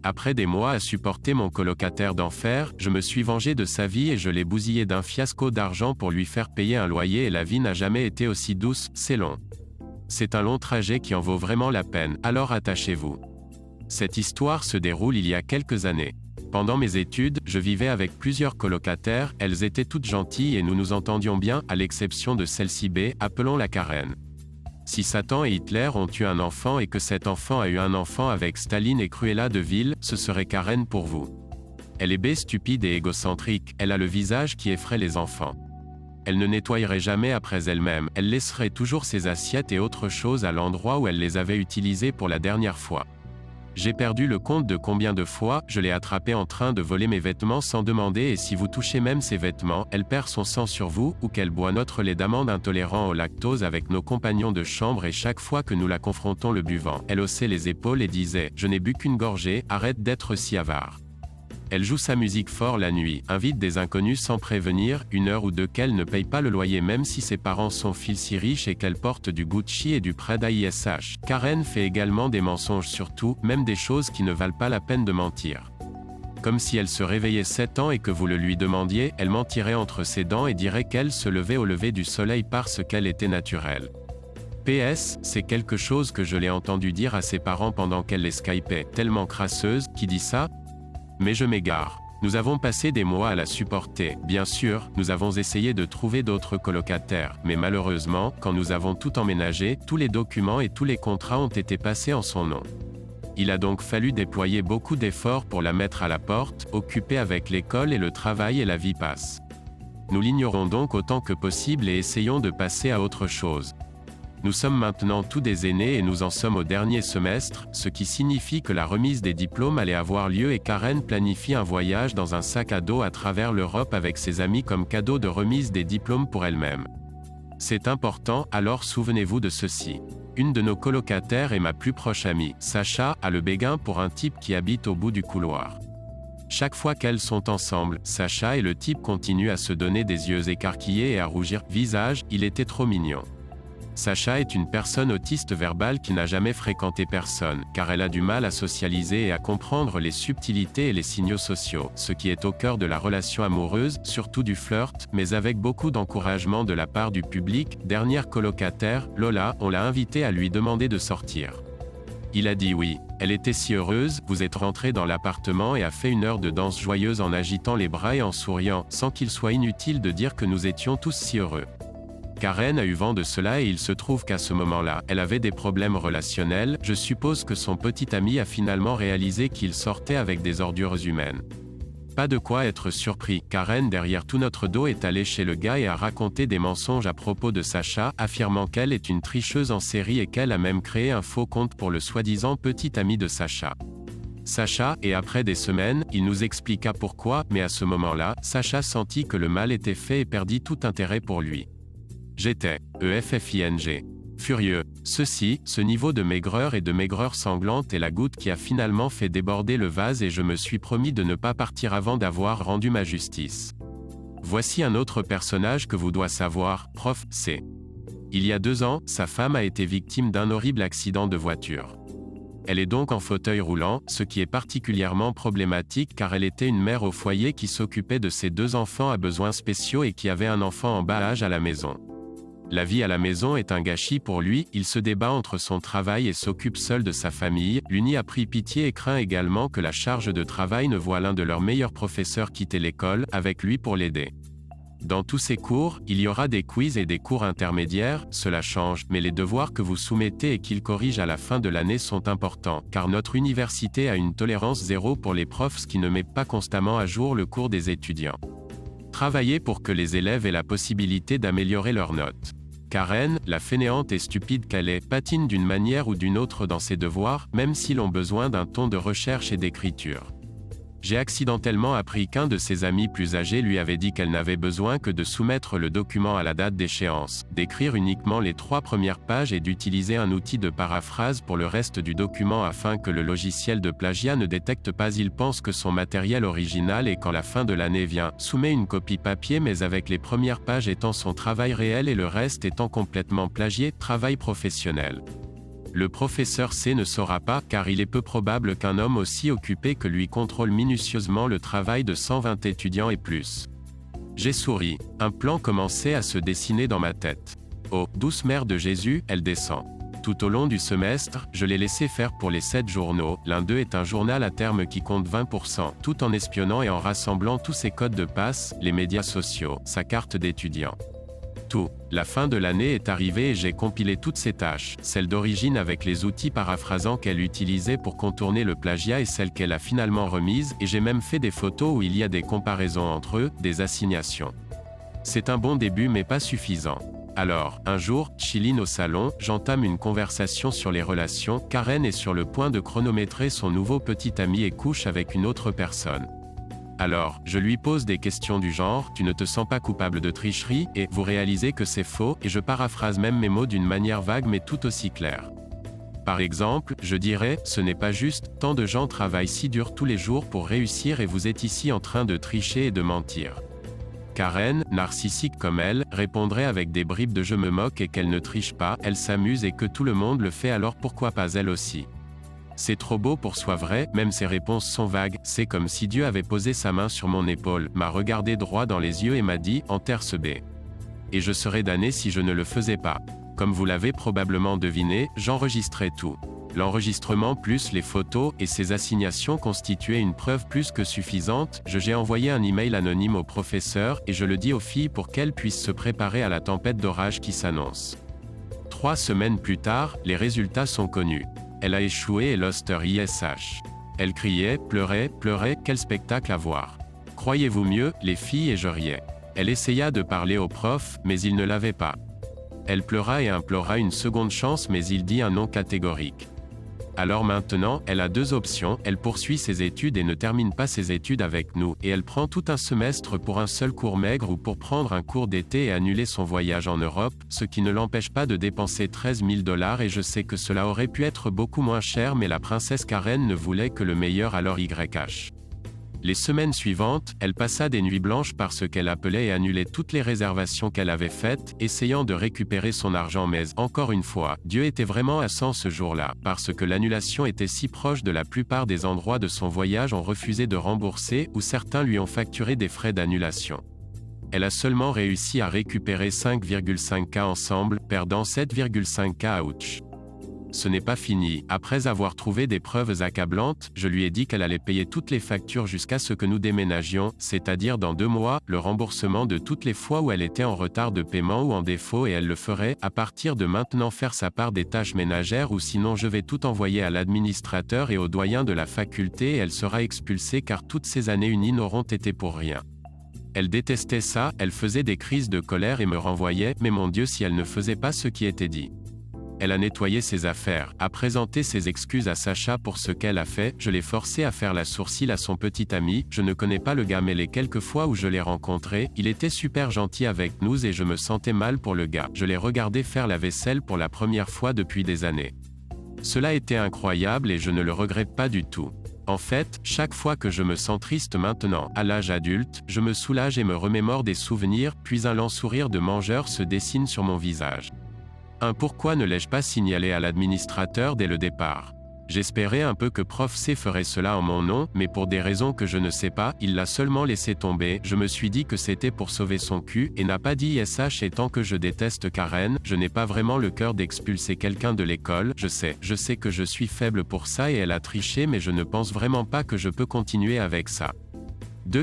Après des mois à supporter mon colocataire d'enfer, je me suis vengé de sa vie et je l'ai bousillé d'un fiasco d'argent pour lui faire payer un loyer et la vie n'a jamais été aussi douce, c'est long. C'est un long trajet qui en vaut vraiment la peine, alors attachez-vous. Cette histoire se déroule il y a quelques années. Pendant mes études, je vivais avec plusieurs colocataires, elles étaient toutes gentilles et nous nous entendions bien, à l'exception de celle-ci B, appelons-la Karen. Si Satan et Hitler ont eu un enfant et que cet enfant a eu un enfant avec Staline et Cruella de Vil, ce serait Karen pour vous. Elle est B stupide et égocentrique, elle a le visage qui effraie les enfants. Elle ne nettoyerait jamais après elle-même, elle laisserait toujours ses assiettes et autres choses à l'endroit où elle les avait utilisées pour la dernière fois. J'ai perdu le compte de combien de fois je l'ai attrapée en train de voler mes vêtements sans demander et si vous touchez même ses vêtements, elle perd son sang sur vous, ou qu'elle boit notre lait d'amande intolérant au lactose avec nos compagnons de chambre et chaque fois que nous la confrontons le buvant, elle haussait les épaules et disait « Je n'ai bu qu'une gorgée, arrête d'être si avare ». Elle joue sa musique fort la nuit, invite des inconnus sans prévenir, 1 heure ou 2 qu'elle ne paye pas le loyer même si ses parents sont si riches et qu'elle porte du Gucci et du Prada ISH. Karen fait également des mensonges sur tout, même des choses qui ne valent pas la peine de mentir. Comme si elle se réveillait 7 ans et que vous le lui demandiez, elle mentirait entre ses dents et dirait qu'elle se levait au lever du soleil parce qu'elle était naturelle. PS, c'est quelque chose que je l'ai entendu dire à ses parents pendant qu'elle les skypait, tellement crasseuse, qui dit ça ? Mais je m'égare. Nous avons passé des mois à la supporter, bien sûr, nous avons essayé de trouver d'autres colocataires, mais malheureusement, quand nous avons tout emménagé, tous les documents et tous les contrats ont été passés en son nom. Il a donc fallu déployer beaucoup d'efforts pour la mettre à la porte, occupée avec l'école et le travail et la vie passe. Nous l'ignorons donc autant que possible et essayons de passer à autre chose. Nous sommes maintenant tous des aînés et nous en sommes au dernier semestre, ce qui signifie que la remise des diplômes allait avoir lieu et Karen planifie un voyage dans un sac à dos à travers l'Europe avec ses amis comme cadeau de remise des diplômes pour elle-même. C'est important, alors souvenez-vous de ceci. Une de nos colocataires est ma plus proche amie, Sacha, a le béguin pour un type qui habite au bout du couloir. Chaque fois qu'elles sont ensemble, Sacha et le type continuent à se donner des yeux écarquillés et à rougir. Visage, il était trop mignon. Sacha est une personne autiste verbale qui n'a jamais fréquenté personne, car elle a du mal à socialiser et à comprendre les subtilités et les signaux sociaux, ce qui est au cœur de la relation amoureuse, surtout du flirt, mais avec beaucoup d'encouragement de la part du public. Dernière colocataire, Lola, on l'a invité à lui demander de sortir. Il a dit oui. Elle était si heureuse, vous êtes rentré dans l'appartement et a fait 1 heure de danse joyeuse en agitant les bras et en souriant, sans qu'il soit inutile de dire que nous étions tous si heureux. Karen a eu vent de cela et il se trouve qu'à ce moment-là, elle avait des problèmes relationnels, je suppose que son petit ami a finalement réalisé qu'il sortait avec des ordures humaines. Pas de quoi être surpris, Karen derrière tout notre dos est allée chez le gars et a raconté des mensonges à propos de Sacha, affirmant qu'elle est une tricheuse en série et qu'elle a même créé un faux compte pour le soi-disant petit ami de Sacha. Sacha, et après des semaines, il nous expliqua pourquoi, mais à ce moment-là, Sacha sentit que le mal était fait et perdit tout intérêt pour lui. J'étais, EFFING. Furieux. Ce niveau de maigreur et de maigreur sanglante est la goutte qui a finalement fait déborder le vase et je me suis promis de ne pas partir avant d'avoir rendu ma justice. Voici un autre personnage que vous doit savoir, Prof. C. Il y a 2 ans, sa femme a été victime d'un horrible accident de voiture. Elle est donc en fauteuil roulant, ce qui est particulièrement problématique car elle était une mère au foyer qui s'occupait de ses 2 enfants à besoins spéciaux et qui avait un enfant en bas âge à la maison. La vie à la maison est un gâchis pour lui, il se débat entre son travail et s'occupe seul de sa famille. L'Uni a pris pitié et craint également que la charge de travail ne voie l'un de leurs meilleurs professeurs quitter l'école, avec lui pour l'aider. Dans tous ces cours, il y aura des quiz et des cours intermédiaires, cela change, mais les devoirs que vous soumettez et qu'il corrige à la fin de l'année sont importants, car notre université a une tolérance zéro pour les profs qui ne met pas constamment à jour le cours des étudiants. Travaillez pour que les élèves aient la possibilité d'améliorer leurs notes. Karen, la fainéante et stupide qu'elle est, patine d'une manière ou d'une autre dans ses devoirs, même s'ils ont besoin d'un ton de recherche et d'écriture. J'ai accidentellement appris qu'un de ses amis plus âgés lui avait dit qu'elle n'avait besoin que de soumettre le document à la date d'échéance, d'écrire uniquement les 3 premières pages et d'utiliser un outil de paraphrase pour le reste du document afin que le logiciel de plagiat ne détecte pas. Il pense que son matériel original et quand la fin de l'année vient, soumet une copie papier mais avec les premières pages étant son travail réel et le reste étant complètement plagié, travail professionnel. Le professeur C ne saura pas, car il est peu probable qu'un homme aussi occupé que lui contrôle minutieusement le travail de 120 étudiants et plus. J'ai souri. Un plan commençait à se dessiner dans ma tête. Oh, douce mère de Jésus, elle descend. Tout au long du semestre, je l'ai laissé faire pour les 7 journaux, l'un d'eux est un journal à terme qui compte 20%, tout en espionnant et en rassemblant tous ses codes de passe, les médias sociaux, sa carte d'étudiant. Tout. La fin de l'année est arrivée et j'ai compilé toutes ses tâches, celles d'origine avec les outils paraphrasants qu'elle utilisait pour contourner le plagiat et celles qu'elle a finalement remises, et j'ai même fait des photos où il y a des comparaisons entre eux, des assignations. C'est un bon début mais pas suffisant. Alors, un jour, chilline au salon, j'entame une conversation sur les relations, Karen est sur le point de chronométrer son nouveau petit ami et couche avec une autre personne. Alors, je lui pose des questions du genre « Tu ne te sens pas coupable de tricherie ?» et « Vous réalisez que c'est faux ?» et je paraphrase même mes mots d'une manière vague mais tout aussi claire. Par exemple, je dirais « Ce n'est pas juste, tant de gens travaillent si dur tous les jours pour réussir et vous êtes ici en train de tricher et de mentir. » Karen, narcissique comme elle, répondrait avec des bribes de « Je me moque et qu'elle ne triche pas, elle s'amuse et que tout le monde le fait alors pourquoi pas elle aussi ?» C'est trop beau pour soit vrai, même ses réponses sont vagues, c'est comme si Dieu avait posé sa main sur mon épaule, m'a regardé droit dans les yeux et m'a dit « Enterre ce B. » Et je serais damné si je ne le faisais pas. Comme vous l'avez probablement deviné, j'enregistrais tout. L'enregistrement plus les photos et ses assignations constituaient une preuve plus que suffisante, j'ai envoyé un email anonyme au professeur et je le dis aux filles pour qu'elles puissent se préparer à la tempête d'orage qui s'annonce. 3 semaines plus tard, les résultats sont connus. Elle a échoué et lost her ISH. Elle criait, pleurait, quel spectacle à voir. Croyez-vous mieux, les filles et je riais. Elle essaya de parler au prof, mais il ne l'avait pas. Elle pleura et implora une seconde chance mais il dit un non catégorique. Alors maintenant, elle a 2 options, elle poursuit ses études et ne termine pas ses études avec nous, et elle prend tout un semestre pour un seul cours maigre ou pour prendre un cours d'été et annuler son voyage en Europe, ce qui ne l'empêche pas de dépenser 13 000 $ et je sais que cela aurait pu être beaucoup moins cher mais la princesse Karen ne voulait que le meilleur alors YH. Les semaines suivantes, elle passa des nuits blanches parce qu'elle appelait et annulait toutes les réservations qu'elle avait faites, essayant de récupérer son argent mais, encore une fois, Dieu était vraiment à 100 ce jour-là, parce que l'annulation était si proche de la plupart des endroits de son voyage ont refusé de rembourser ou certains lui ont facturé des frais d'annulation. Elle a seulement réussi à récupérer 5,5K ensemble, perdant 7,5K ouch. Ce n'est pas fini. Après avoir trouvé des preuves accablantes, je lui ai dit qu'elle allait payer toutes les factures jusqu'à ce que nous déménagions, c'est-à-dire dans 2 mois, le remboursement de toutes les fois où elle était en retard de paiement ou en défaut et elle le ferait, à partir de maintenant faire sa part des tâches ménagères ou sinon je vais tout envoyer à l'administrateur et au doyen de la faculté et elle sera expulsée car toutes ces années unies n'auront été pour rien. Elle détestait ça, elle faisait des crises de colère et me renvoyait, mais mon Dieu si elle ne faisait pas ce qui était dit. Elle a nettoyé ses affaires, a présenté ses excuses à Sacha pour ce qu'elle a fait, je l'ai forcé à faire la sourcille à son petit ami, je ne connais pas le gars mais les quelques fois où je l'ai rencontré, il était super gentil avec nous et je me sentais mal pour le gars, je l'ai regardé faire la vaisselle pour la première fois depuis des années. Cela était incroyable et je ne le regrette pas du tout. En fait, chaque fois que je me sens triste maintenant, à l'âge adulte, je me soulage et me remémore des souvenirs, puis un lent sourire de mangeur se dessine sur mon visage. Pourquoi ne l'ai-je pas signalé à l'administrateur dès le départ? J'espérais un peu que Prof C ferait cela en mon nom, mais pour des raisons que je ne sais pas, il l'a seulement laissé tomber, je me suis dit que c'était pour sauver son cul, et n'a pas dit ISH et tant que je déteste Karen, je n'ai pas vraiment le cœur d'expulser quelqu'un de l'école, je sais que je suis faible pour ça et elle a triché mais je ne pense vraiment pas que je peux continuer avec ça.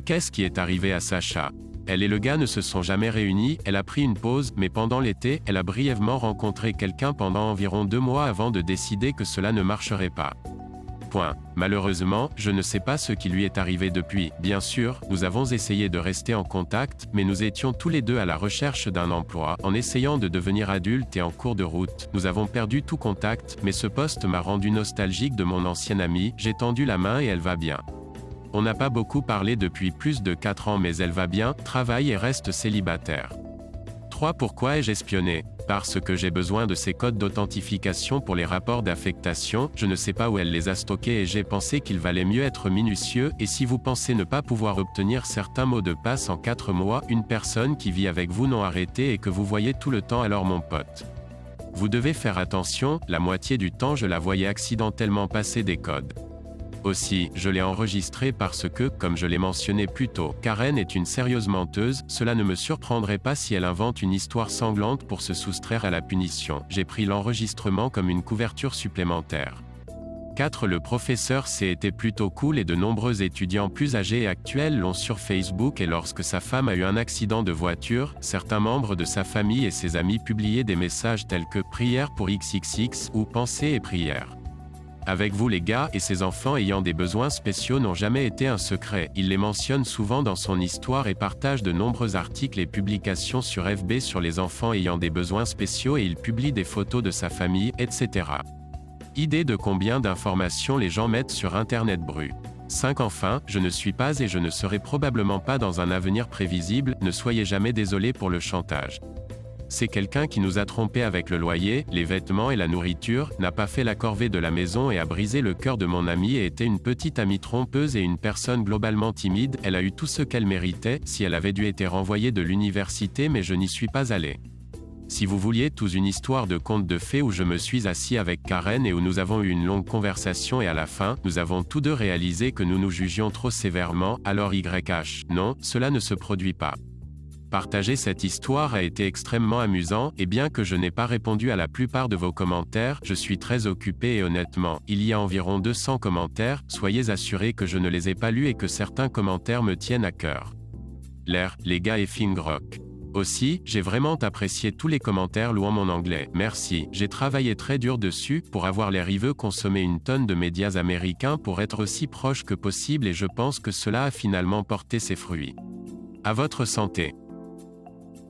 Qu'est-ce qui est arrivé à Sacha? Elle et le gars ne se sont jamais réunis, elle a pris une pause, mais pendant l'été, elle a brièvement rencontré quelqu'un pendant environ 2 mois avant de décider que cela ne marcherait pas. Malheureusement, je ne sais pas ce qui lui est arrivé depuis. Bien sûr, nous avons essayé de rester en contact, mais nous étions tous les deux à la recherche d'un emploi, en essayant de devenir adultes et en cours de route. Nous avons perdu tout contact, mais ce poste m'a rendu nostalgique de mon ancienne amie, j'ai tendu la main et elle va bien. On n'a pas beaucoup parlé depuis plus de 4 ans mais elle va bien, travaille et reste célibataire. Pourquoi ai-je espionné? Parce que j'ai besoin de ces codes d'authentification pour les rapports d'affectation, je ne sais pas où elle les a stockés et j'ai pensé qu'il valait mieux être minutieux, et si vous pensez ne pas pouvoir obtenir certains mots de passe en 4 mois, une personne qui vit avec vous non arrêté et que vous voyez tout le temps alors mon pote. Vous devez faire attention, la moitié du temps je la voyais accidentellement passer des codes. Aussi, je l'ai enregistrée parce que, comme je l'ai mentionné plus tôt, Karen est une sérieuse menteuse, cela ne me surprendrait pas si elle invente une histoire sanglante pour se soustraire à la punition. J'ai pris l'enregistrement comme une couverture supplémentaire. 4. Le professeur C était plutôt cool et de nombreux étudiants plus âgés et actuels l'ont sur Facebook et lorsque sa femme a eu un accident de voiture, certains membres de sa famille et ses amis publiaient des messages tels que « prière pour XXX » ou « pensée et prière ». Avec vous les gars, et ses enfants ayant des besoins spéciaux n'ont jamais été un secret, il les mentionne souvent dans son histoire et partage de nombreux articles et publications sur FB sur les enfants ayant des besoins spéciaux et il publie des photos de sa famille, etc. Idée de combien d'informations les gens mettent sur Internet brut. 5. Enfin, je ne suis pas et je ne serai probablement pas dans un avenir prévisible, ne soyez jamais désolé pour le chantage. C'est quelqu'un qui nous a trompés avec le loyer, les vêtements et la nourriture, n'a pas fait la corvée de la maison et a brisé le cœur de mon amie et était une petite amie trompeuse et une personne globalement timide, elle a eu tout ce qu'elle méritait, si elle avait dû être renvoyée de l'université mais je n'y suis pas allé. Si vous vouliez tous une histoire de conte de fées où je me suis assis avec Karen et où nous avons eu une longue conversation et à la fin, nous avons tous deux réalisé que nous nous jugions trop sévèrement, alors YH, non, cela ne se produit pas. Partager cette histoire a été extrêmement amusant, et bien que je n'ai pas répondu à la plupart de vos commentaires, je suis très occupé et honnêtement, il y a environ 200 commentaires, soyez assurés que je ne les ai pas lus et que certains commentaires me tiennent à cœur. Les gars effing rock. Aussi, j'ai vraiment apprécié tous les commentaires louant mon anglais, merci, j'ai travaillé très dur dessus, pour avoir l'air veut consommer une tonne de médias américains pour être aussi proche que possible et je pense que cela a finalement porté ses fruits. À votre santé.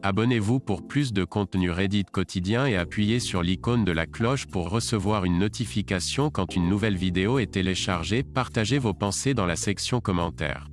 Abonnez-vous pour plus de contenu Reddit quotidien et appuyez sur l'icône de la cloche pour recevoir une notification quand une nouvelle vidéo est téléchargée. Partagez vos pensées dans la section commentaires.